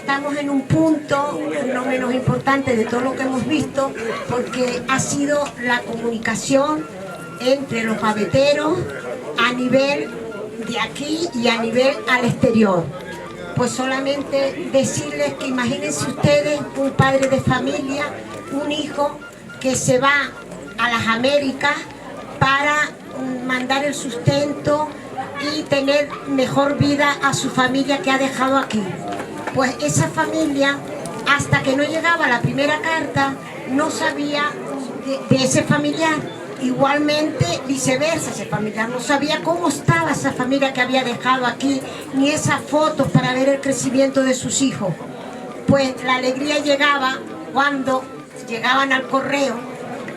estamos en un punto no menos importante de todo lo que hemos visto, porque ha sido la comunicación entre los paveteros a nivel de aquí y a nivel al exterior. Pues solamente decirles que imagínense ustedes un padre de familia, un hijo que se va a las Américas para mandar el sustento y tener mejor vida a su familia que ha dejado aquí. Pues esa familia, hasta que no llegaba la primera carta, no sabía de ese familiar. Igualmente, viceversa, ese familiar no sabía cómo estaba esa familia que había dejado aquí, ni esas fotos para ver el crecimiento de sus hijos. Pues la alegría llegaba cuando llegaban al correo,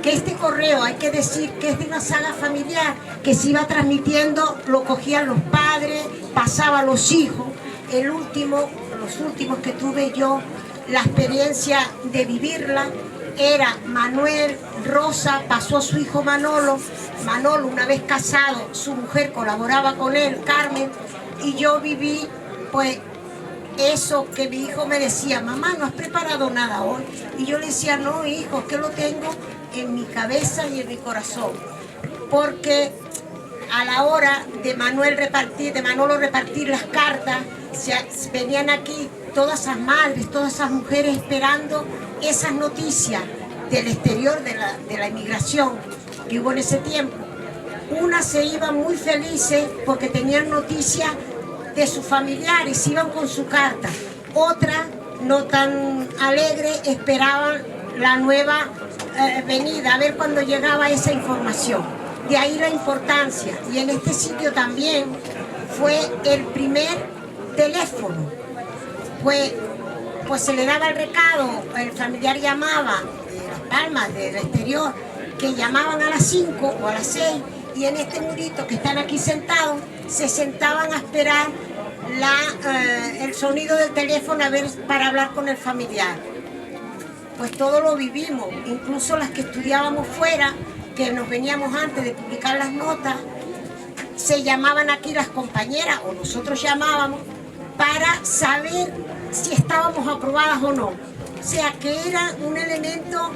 que este correo, hay que decir que es de una saga familiar, que se iba transmitiendo, lo cogían los padres, pasaba a los hijos. Los últimos que tuve yo, la experiencia de vivirla, era Manuel, Rosa, pasó a su hijo Manolo. Manolo, una vez casado, su mujer colaboraba con él, Carmen, y yo viví, pues, eso que mi hijo me decía: mamá, ¿no has preparado nada hoy? Y yo le decía: no, hijo, es que lo tengo en mi cabeza y en mi corazón. Porque a la hora de Manolo repartir las cartas, venían aquí todas esas madres, todas esas mujeres esperando esas noticias del exterior, de la inmigración que hubo en ese tiempo. Unas se iban muy felices porque tenían noticias de sus familiares, iban con su carta. Otras, no tan alegres, esperaban la nueva venida, a ver cuándo llegaba esa información. De ahí la importancia. Y en este sitio también fue el primer teléfono. Pues se le daba el recado, el familiar llamaba de Las Palmas, del exterior, que llamaban a las 5 o a las 6, y en este murito que están aquí sentados, se sentaban a esperar el sonido del teléfono para hablar con el familiar. Pues todo lo vivimos, incluso las que estudiábamos fuera, que nos veníamos antes de publicar las notas, se llamaban aquí las compañeras, o nosotros llamábamos, para saber si estábamos aprobadas o no. O sea que era un elemento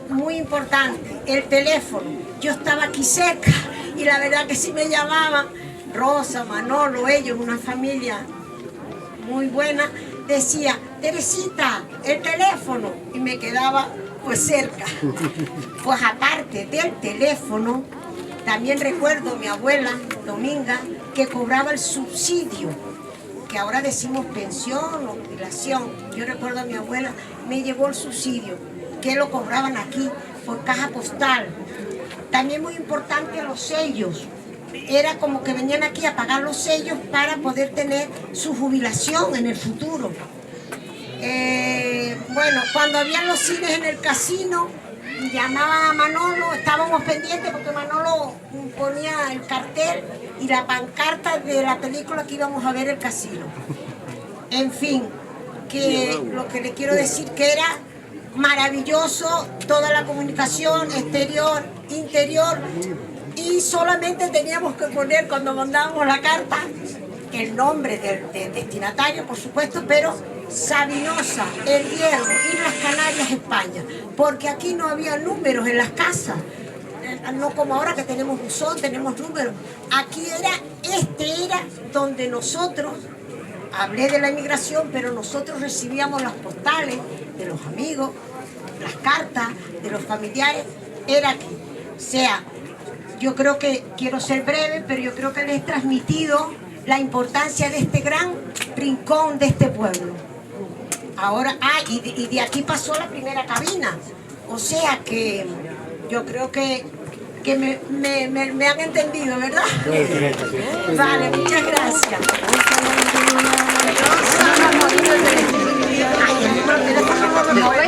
muy importante, el teléfono. Yo estaba aquí cerca y la verdad que sí me llamaban, Rosa, Manolo, ellos, una familia muy buena, decía: Teresita, el teléfono, y me quedaba pues cerca. Pues aparte del teléfono, también recuerdo a mi abuela Dominga, que cobraba el subsidio, que ahora decimos pensión o jubilación. Yo recuerdo a mi abuela, me llevó el subsidio, que lo cobraban aquí por caja postal. También muy importante los sellos. Era como que venían aquí a pagar los sellos para poder tener su jubilación en el futuro. Bueno, cuando habían los cines en el casino, llamaban a Manolo, estábamos pendientes porque Manolo ponía el cartel y la pancarta de la película que íbamos a ver el casino. En fin, que lo que le quiero decir que era maravilloso toda la comunicación exterior, interior, y solamente teníamos que poner cuando mandábamos la carta el nombre del destinatario, por supuesto, pero Sabinosa, El Hierro, Islas Canarias, España, porque aquí no había números en las casas, no como ahora que tenemos buzón, tenemos números. Aquí era donde nosotros, hablé de la inmigración, pero nosotros recibíamos las postales de los amigos, las cartas de los familiares, era aquí. O sea, yo creo que, quiero ser breve, pero yo creo que les he transmitido la importancia de este gran rincón de este pueblo. Ahora, y de aquí pasó la primera cabina. O sea que yo creo que me han entendido, ¿verdad? Vale, muchas gracias. Ay, el número de teléfono no lo